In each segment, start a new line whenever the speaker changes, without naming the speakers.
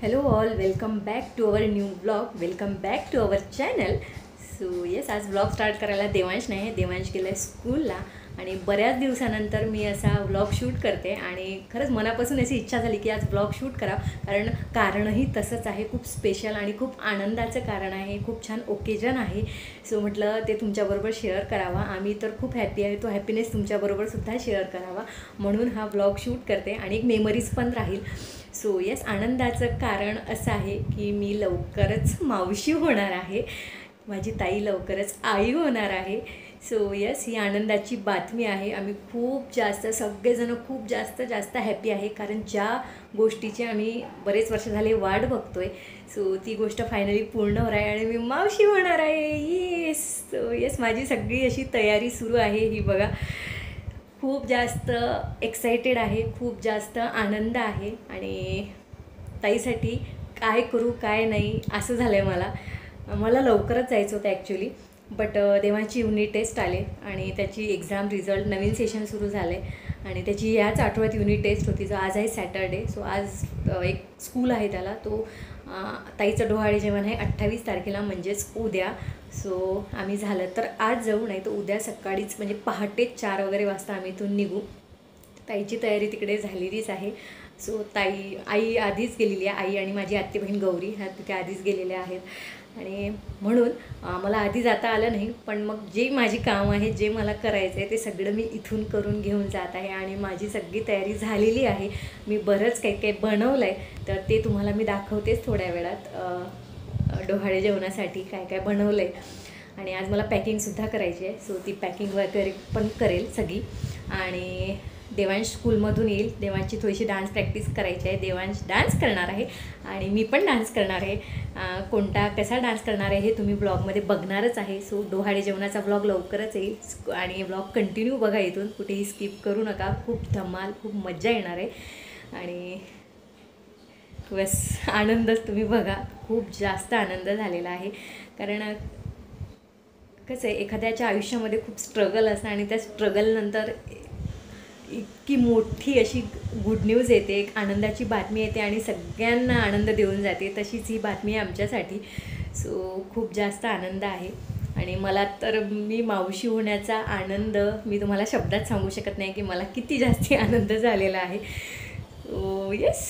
Hello all, welcome back to our new vlog. Welcome back to our channel. So yes, आज vlog start करायला देवांश नाही आहे. देवांश गेला आहे स्कूलला आणि बऱ्याच दिवसानंतर मी असा व्लॉग शूट करते आणि खरंच मनापासून अशी इच्छा झाली की आज व्लॉग शूट करावं. कारणही तसंच आहे, खूप स्पेशल आणि खूप आनंदाचं कारण आहे, खूप छान ओकेजन आहे. सो म्हटलं ते तुमच्याबरोबर शेअर करावा. आम्ही तर खूप हॅपी आहे, तो हॅपीनेस तुमच्याबरोबरसुद्धा शेअर करावा म्हणून हा व्लॉग शूट करते आणि एक मेमरीज पण राहील. सो येस, आनंदाचं कारण असं आहे की मी लवकरच मावशी होणार आहे, माझी ताई लवकरच आई होणार आहे. सो येस, ही आनंदाची बातमी आहे. आम्ही खूप जास्त सगळेजण खूप जास्त हॅपी आहे, कारण ज्या गोष्टीची आम्ही बरेच वर्ष झाले वाट बघतो आहे. सो ती गोष्ट फायनली पूर्ण होणार आहे आणि मी मावशी होणार आहे. येस, सो येस, माझी सगळी अशी तयारी सुरू आहे. ही बघा, खूप जास्त एक्सायटेड आहे, खूप जास्त आनंद आहे आणि ताईसाठी काय करू काय नाही असं झालं आहे. मला लवकरच जायचं होतं ॲक्च्युली, बट देवांची युनिट टेस्ट आले आणि त्याची एक्झाम रिझल्ट नवीन सेशन सुरू झाले आणि त्याची ह्याच आठवड्यात युनिट टेस्ट होती, जो आज आहे सॅटर्डे. सो आज एक स्कूल आहे त्याला, तो ताईचं डोहाळे जेवण आहे 28 तारखेला म्हणजेच उद्या. सो आम्ही झालं तर आज जाऊ, नाही तर उद्या सकाळीच म्हणजे पहाटे 4 वगैरे वाजता आम्ही इथून निघू. ताईची तयारी तिकडे झालेलीच आहे. सो आई आधीच गेलेली आहे, आई आणि माझी आत्ते बहीण गौरी ह्या तिथे आधीच गेलेल्या आहेत आणि म्हणून मला आधी जाता आलं नाही. पण मग जे माझी काम आहे, जे मला करायचं आहे ते सगळं मी इथून करून घेऊन जात आहे आणि माझी सगळी तयारी झालेली आहे. मी बरंच काही बनवलं आहे, तर ते तुम्हाला मी दाखवतेच थोड्या वेळात. डोहाळे जेवणासाठी काय बनवलं आहे आणि आज मला पॅकिंगसुद्धा करायची आहे. सो ती पॅकिंग वगैरे पण करेल सगळी आणि देवांश स्कूलमधून येईल. देवांशची थोडीशी डान्स प्रॅक्टिस करायची आहे. देवांश डान्स करणार आहे आणि मी पण डान्स करणार आहे. कसा डान्स करणार आहे हे तुम्ही ब्लॉगमध्ये बघणारच आहे. सो डोहाळे जेवणाचा ब्लॉग लवकरच येईल आणि ब्लॉग कंटिन्यू बघा, इथून कुठेही स्किप करू नका. खूप धमाल, खूप मजा येणार आहे आणि बस आनंदच तुम्ही बघा. खूप जास्त आनंद झालेला आहे, कारण कसं आहे, एखाद्याच्या आयुष्यामध्ये खूप स्ट्रगल असतं आणि त्या स्ट्रगलनंतर इतकी मोठी अशी गुड न्यूज येते, एक आनंदाची बातमी येते आणि सगळ्यांना आनंद देऊन जाते. तशीच ही बातमी आहे आमच्यासाठी. सो खूप जास्त आनंद आहे आणि मला तर मी मावशी होण्याचा आनंद मी तुम्हाला शब्दात सांगू शकत नाही की मला किती जास्त आनंद झालेला आहे. सो येस,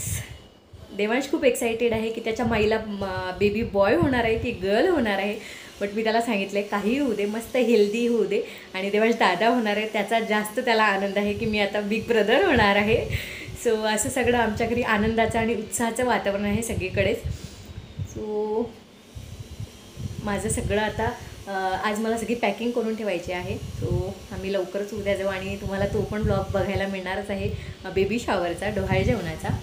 देवांश खूप एक्सायटेड आहे की त्याच्या माईला बेबी बॉय होणार आहे की गर्ल होणार आहे. बट मी त्याला सांगितलं आहे काहीही होऊ दे, मस्त हेल्दी होऊ दे आणि देवांश दादा होणार आहे. त्याचा जास्त त्याला आनंद आहे की मी आता बिग ब्रदर होणार आहे. सो असं सगळं आमच्या घरी आनंदाचं आणि उत्साहाचं वातावरण आहे सगळीकडेच. सो माझं सगळं आता आज मला सगळी पॅकिंग करून ठेवायची आहे. सो आम्ही लवकरच उद्या जाऊ आणि तुम्हाला तो पण ब्लॉग बघायला मिळणारच आहे, बेबी शॉवरचा, डोहाळे जेवणाचा.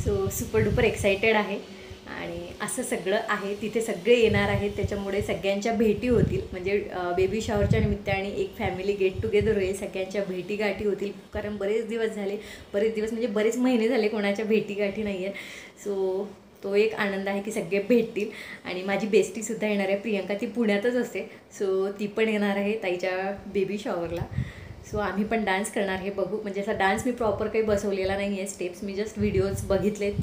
सो सुपर डुपर एक्सायटेड आहे आणि असं सगळं आहे. तिथे सगळे येणार आहेत, त्याच्यामुळे सगळ्यांच्या भेटी होतील. म्हणजे बेबी शॉवरच्या निमित्ताने एक फॅमिली गेट टुगेदर होईल, सगळ्यांच्या भेटीगाठी होतील. कारण बरेच दिवस म्हणजे बरेच महिने झाले कोणाच्या भेटीगाठी नाही आहेत. सो तो एक आनंद आहे की सगळे भेटतील आणि माझी बेस्टीसुद्धा येणार आहे, प्रियंका. ती पुण्यातच असते. सो ती पण येणार आहे ताईच्या बेबी शॉवरला. सो आम्ही पण डान्स करणार आहे, बघू. म्हणजे असा डान्स मी प्रॉपर काही बसवलेला नाही आहे, स्टेप्स मी जस्ट व्हिडिओज बघितलेत.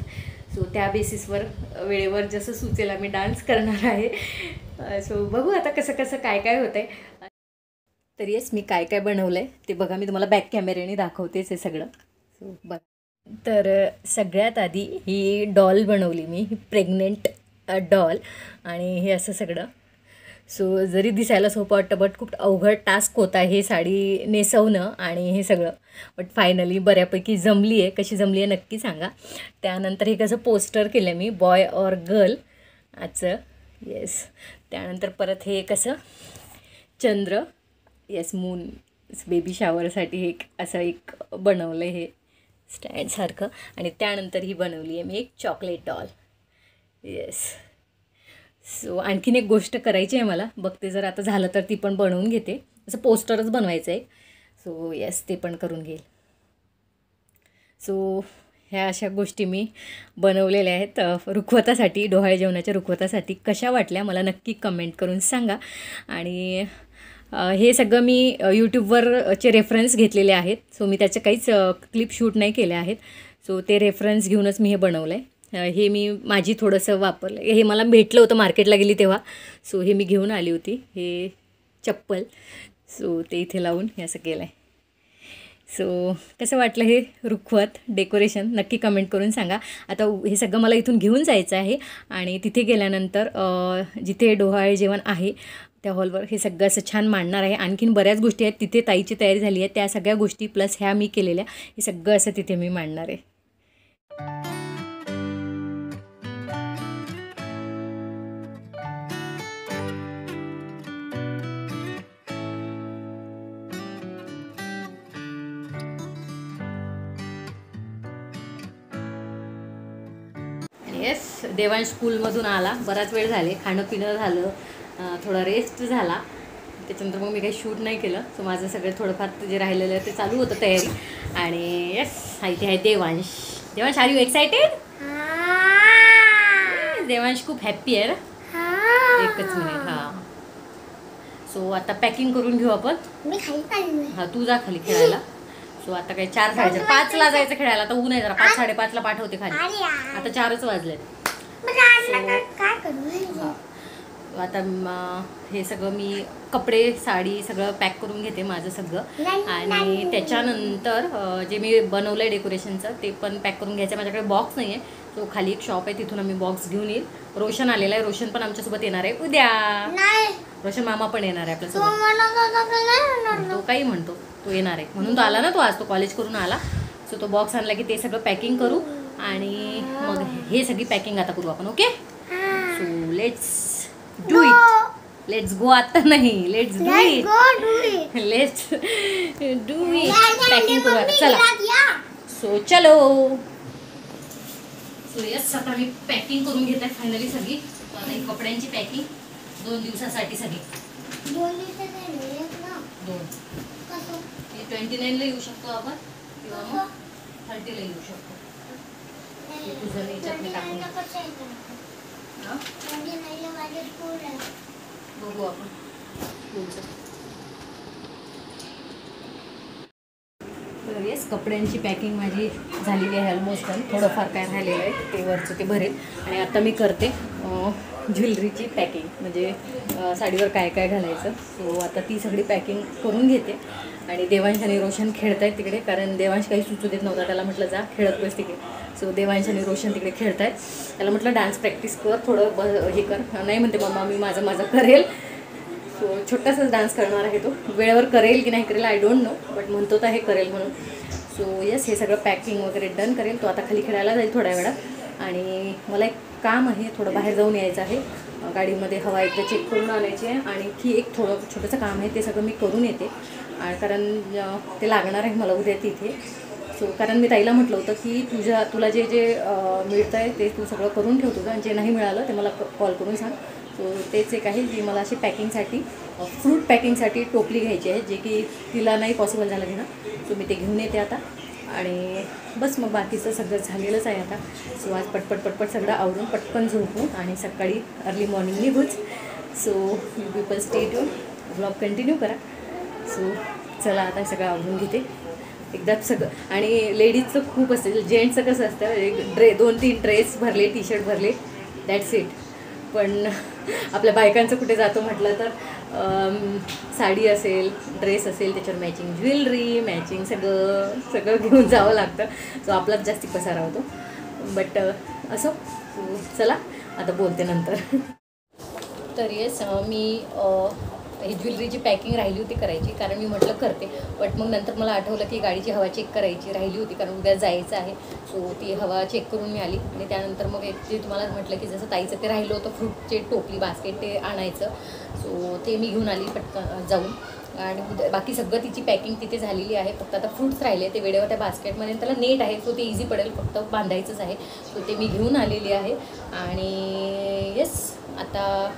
सो त्या बेसिसवर वेळेवर जसं सुचेल आम्ही डान्स करणार आहे. सो बघू आता कसं काय होतं आहे. तर येस, मी काय बनवलं आहे ते बघा, मी तुम्हाला बॅक कॅमेऱ्याने दाखवतेच हे सगळं. सो बघ, तर सगळ्यात आधी ही डॉल बनवली मी, ही प्रेग्नेंट डॉल आणि हे असं सगळं. सो जरी दिसायला सोपं वाटतं, बट खूप अवघड टास्क होता हे साडी नेसवणं आणि हे सगळं. बट फायनली बऱ्यापैकी जमली आहे. कशी जमली आहे नक्की सांगा. त्यानंतर हे कसं पोस्टर केलं मी, बॉय और गर्ल आजचं. येस, त्यानंतर परत हे कसं चंद्र, येस, मून, बेबी शॉवरसाठी एक असं एक बनवलं आहे हे स्टँडसारखं. आणि त्यानंतर ही बनवली आहे मी एक चॉकलेट डॉल. येस, सो आणखीन एक गोष्ट करायची आहे मला, बघते जर आता झालं तर ती पण बनवून घेते. असं पोस्टरच बनवायचं आहे. सो येस, ते पण करून घेईल. सो ह्या अशा गोष्टी मी बनवलेल्या आहेत रुखवतासाठी, डोहाळे जेवणाच्या रुखवतासाठी. कशा वाटल्या मला नक्की कमेंट करून सांगा. आणि हे सगळं मी यूट्यूबवरचे रेफरन्स घेतलेले आहेत. सो मी त्याचे काहीच क्लिप शूट नाही केले आहेत. सो ते रेफरन्स घेऊनच मी हे बनवलं आहे. हे मी माझी थोडंसं वापरलं. हे मला भेटलं होतं मार्केटला गेली तेव्हा. सो हे मी घेऊन आली होती, हे चप्पल. सो ते इथे लावून हे असं केलं आहे. सो कसं वाटलं हे रुखवत डेकोरेशन नक्की कमेंट करून सांगा. आता हे सगळं मला इथून घेऊन जायचं आहे आणि तिथे गेल्यानंतर जिथे डोहाळे जेवण आहे त्या हॉलवर हे सगळं असं छान मांडणार आहे. आणखीन बऱ्याच गोष्टी आहेत तिथे, ताईची तयारी झाली आहे, त्या सगळ्या गोष्टी प्लस ह्या मी केलेल्या, हे सगळं असं तिथे मी मांडणार आहे. येस, देवांश स्कूलमधून आला, बराच वेळ झाले, खाणं पिणं झालं, थोडा रेस्ट झाला. त्याच्यानंतर मग मी काही शूट नाही केलं. सो माझं सगळं थोडंफार जे राहिलेलं आहे ते चालू होतं तयारी. आणि येस, इथे आहे Devansh. Devansh, are you excited? Devansh खूप हॅप्पी आहे ना. एकच मिनिट. हां, सो आता पॅकिंग करून घेऊ आपण. हां, तू जा खाली खेळायला. सो आता काय 4 साडेचार 5ला जायचं खेळायला. आता ऊन आहे जरा, 5 साडेपाचला पाठवते खाली. आता 4च वाजले. आता हे सगळं मी कपडे साडी सगळं पॅक करून घेते माझं सगळं. आणि त्याच्यानंतर जे मी बनवलं आहे डेकोरेशनचं ते पण पॅक करून घ्यायचं. माझ्याकडे बॉक्स नाही आहे. तो खाली एक शॉप आहे, तिथून आम्ही बॉक्स घेऊन येईल. रोशन आलेला आहे, रोशन पण आमच्यासोबत येणार आहे उद्या. रोशन मामा पण येणार आहे आपल्यासोबत. तो काही म्हणतो, तो येणार आहे म्हणून तो आला ना. तो आज तो कॉलेज करून आला. सो तो बॉक्स आणला की ते सगळं पॅकिंग करू आणि मग हे सगळी पॅकिंग आता करू आपण. Okay, so let's do it. Let's go. आता नाही, let's do it. Let's do it. Packing करू आता, चला. सो चलो. सो यस, आता मी पॅकिंग करून घेत आहे फायनली सगळी. आता ही कपड्यांची पॅकिंग 2 दिवसासाठी सगळी. 2 29ला येऊ शकतो आपण किंवा मग 30ला येऊ शकतो. तुझं याच्यात टाकून बघू आपण स्कूलचं. तर येस, कपड्यांची पॅकिंग माझी झालेली आहे ऑलमोस्ट. थोडंफार काय राहिलेलं आहे ते वरचं ते भरेल. आणि आता मी करते ज्वेलरीची पॅकिंग, म्हणजे साडीवर काय काय घालायचं. सो आता ती सगळी पॅकिंग करून घेते. आणि देवांश आणि रोशन खेळत आहेत तिकडे, कारण देवांश काही सुचू देत नव्हता. त्याला म्हटलं जा खेळत बस तिकडे. सो देवांश आणि रोशन तिकडे खेळत आहेत. त्याला म्हटलं डान्स प्रॅक्टिस कर, थोडं हे कर. नाही म्हणते मम्मा मी माझं करेल. सो छोटासाच डान्स करणार आहे तो. वेळेवर करेल की नाही करेल आय डोंट नो, बट म्हणतो तर हे करेल म्हणून. सो येस, हे सगळं पॅकिंग वगैरे डन करेल. तो आता खाली खेळायला जाईल थोड्या वेळात. आणि मला एक काम आहे, थोडं बाहेर जाऊन यायचं आहे. गाडीमध्ये हवा एकदा चेक करून आणायची आहे. आणि की एक थोडं छोटंसं काम आहे, ते सगळं मी करून येते. कारण ते लागणार आहे मला उद्या तिथे. सो कारण मी ताईला म्हटलं होतं की तुला जे मिळतं आहे ते तू सगळं करून ठेव तुझं, आणि जे नाही मिळालं ते मला कॉल करून सांग. सो तेच एक आहे जी मला अशी पॅकिंगसाठी, फ्रूट पॅकिंगसाठी टोपली घ्यायची आहे, जे की तिला नाही पॉसिबल झालं घेणं. सो मी ते घेऊन येते आता. आणि बस मग बाकीचं सगळं झालेलंच आहे आता. सो आज पटपट सगळं आवरून पटकन झोपू आणि सकाळी अर्ली मॉर्निंग निघूच. So you people stay tune, blog continue करा. सो चला, आता सगळं आवरून घेते एकदाच सगळं. आणि लेडीजचं खूप असतं, जेंट्सचं कसं असतं, 2-3 ड्रेस भरले, टी शर्ट भरले, दॅट्स इट. पण आपल्या बायकांचं कुठे जातो म्हटलं तर साडी असेल, ड्रेस असेल, त्याच्यावर मॅचिंग ज्वेलरी, मॅचिंग सगळं घेऊन जावं लागतं. सो आपलाच जास्ती पसारा होतो. बट असो, चला आता बोलते नंतर. तर येस, मी ही ज्वेलरीची पॅकिंग राहिली होती करायची, कारण मी म्हटलं करते. बट मग नंतर मला आठवलं की गाडीची हवा चेक करायची राहिली होती, कारण उद्या जायचं आहे. सो ती हवा चेक करून मी आली. आणि त्यानंतर मग एक जे तुम्हाला म्हटलं की जसं ताईचं ते राहिलं होतं फ्रूटचे टोपली बास्केट ते आणायचं. सो ते मी घेऊन आली पटकन जाऊन. आणि उद्या बाकी सगळं तिची पॅकिंग तिथे झालेली आहे. फक्त आता फ्रूट्स राहिले ते वेळेवर त्या बास्केटमध्ये, त्याला नेट आहे सो ते इझी पडेल, फक्त बांधायचंच आहे. सो ते मी घेऊन आलेली आहे. आणि येस, आता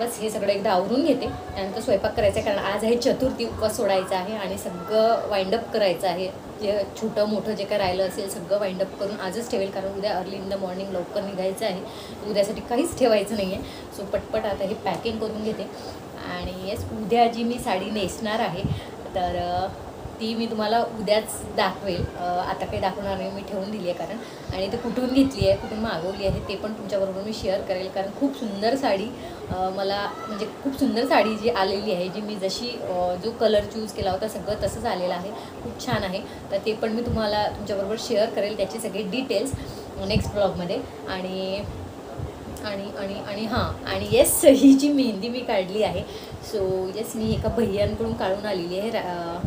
बस हे सगळं एकदा आवरून घेते. त्यानंतर स्वयंपाक करायचा आहे, कारण आज आहे चतुर्थी, उपवास सोडायचा आहे. आणि सगळं वाइंडअप करायचं आहे. जे छोटं मोठं जे काय राहिलं असेल सगळं वाइंडअप करून आजच ठेवेल, कारण उद्या अर्ली इन द मॉर्निंग लवकर निघायचं आहे. उद्यासाठी काहीच ठेवायचं नाही आहे. सो पटपट आता हे पॅकिंग करून घेते. आणि येस, उद्या जी मी साडी नेसणार आहे तर ती मी तुम्हाला उद्याच दाखवेल, आता काही दाखवणार नाही, मी ठेवून दिली आहे कारण. आणि ते कुठून घेतली आहे, कुठून मागवली आहे ते पण तुमच्याबरोबर मी शेअर करेल, कारण खूप सुंदर साडी मला म्हणजे खूप सुंदर साडी जी आलेली आहे, जी मी जशी जो कलर चूज केला होता सगळं तसंच आलेलं आहे, खूप छान आहे. तर ते पण मी तुम्हाला तुमच्याबरोबर शेअर करेल, त्याचे सगळे डिटेल्स नेक्स्ट ब्लॉगमध्ये. आणि आणि आणि आणि हां, आणि येस, ही जी मेहंदी मी काढली आहे, सो येस, मी एका भैयांकडून काढून आलेली आहे.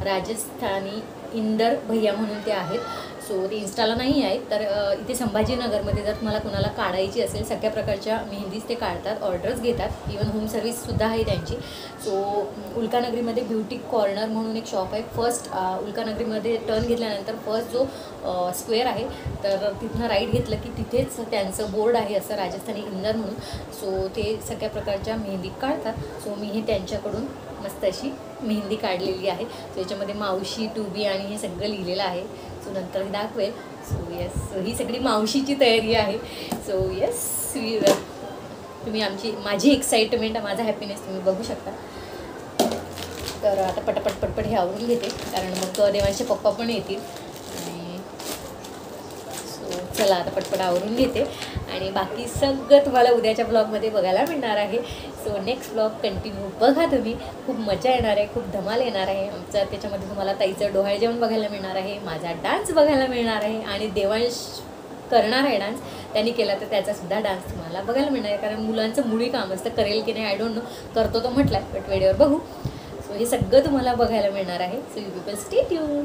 राजस्थानी इंदर भैया म्हणून ते आहेत. सो ते इन्स्टाला नाही आहेत, तर इथे संभाजीनगरमध्ये जर तुम्हाला कोणाला काढायची असेल, सगळ्या प्रकारच्या मेहंदीज ते काढतात, ऑर्डर्स घेतात, इवन होम सर्व्हिससुद्धा आहे त्यांची. सो उल्कानगरीमध्ये ब्युटी कॉर्नर म्हणून एक शॉप आहे. फर्स्ट उल्कानगरीमध्ये टर्न घेतल्यानंतर फर्स्ट जो स्क्वेअर आहे, तर तिथनं राईट घेतलं की तिथेच त्यांचं बोर्ड आहे असं, राजस्थानी इंदर म्हणून. सो ते सगळ्या प्रकारच्या मेहंदी काढतात. सो मी हे त्यांच्याकडून मस्त अशी मेहंदी काढलेली आहे. सो याच्यामध्ये मावशी, टू बी आणि हे सगळं लिहिलेलं आहे. सो नंतर हे दाखवेल. सो येस, ही सगळी मावशीची तयारी आहे. सो येस, तुम्ही माझी एक्साइटमेंट, माझा हॅपीनेस तुम्ही बघू शकता. तर आता पटपट हे आवरून घेते, कारण मग देवांचे पप्पा पण येतील. आणि सो चला आता पटपट आवरून घेते, आणि बाकी सगळं तुम्हाला उद्याच्या ब्लॉगमध्ये बघायला मिळणार आहे. सो नेक्स्ट ब्लॉग कंटिन्यू बघा तुम्ही, खूप मजा येणार आहे, खूप धमाल येणार आहे आमचा. त्याच्यामध्ये तुम्हाला ताईचं डोहाळे जेवण बघायला मिळणार आहे, माझा डान्स बघायला मिळणार आहे, आणि देवांश करणार आहे डान्स, त्यांनी केला तर त्याचासुद्धा डान्स तुम्हाला बघायला मिळणार आहे. कारण मुलांचं मुळी काम असतं, करेल की नाही आय डोंट नो, करतो तो म्हटला बट व्हिडिओवर बघू. सो हे सगळं तुम्हाला बघायला मिळणार आहे. So you people stay tune.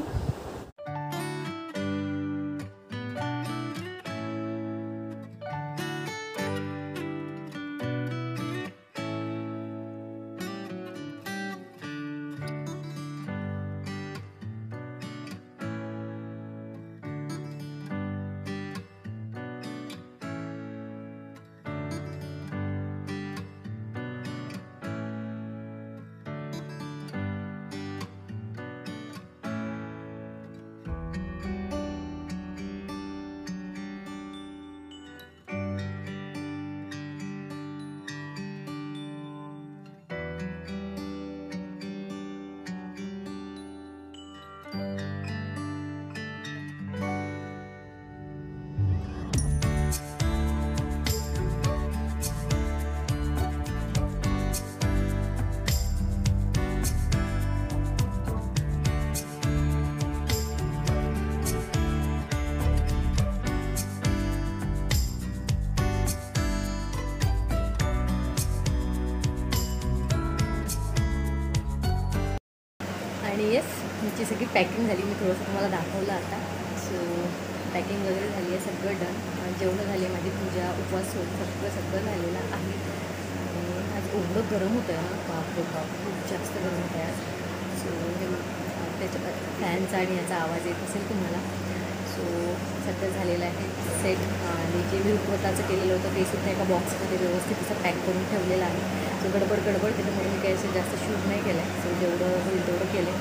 आणि येस, तुमची सगळी पॅकिंग झाली, मी थोडंसं तुम्हाला दाखवलं आता. सो पॅकिंग वगैरे झाली आहे, सगळं डन. जेवणं झाली, माझी पूजा, उपवास सगळं झालेलं आहे. आणि आज एवढं गरम होतं ना, बापरे बाप, खूप जास्त गरम होतं आहे आज. सो त्याच्या फॅनचा आणि याचा आवाज येत असेल तुम्हाला. सो सगळं झालेलं आहे सेट. आणि जे मी रुखवताचं केलेलं होतं ते सुद्धा एका बॉक्समध्ये व्यवस्थित असं पॅक करून ठेवलेलं आहे. सो गडबड त्याच्यामुळे मी काही असं जास्त शूट नाही केलं आहे. सो जेवढं होईल तेवढं केलं,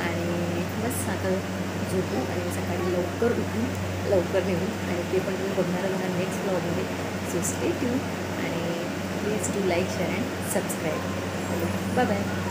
आणि बस आता झोपू आणि सकाळी लवकर उठून लवकर निघू. आणि ते पण तुम्ही बघणार आहात नेक्स्ट ब्लॉगमध्ये. सो स्टे ट्यून, आणि please do like, share and subscribe. Bye bye.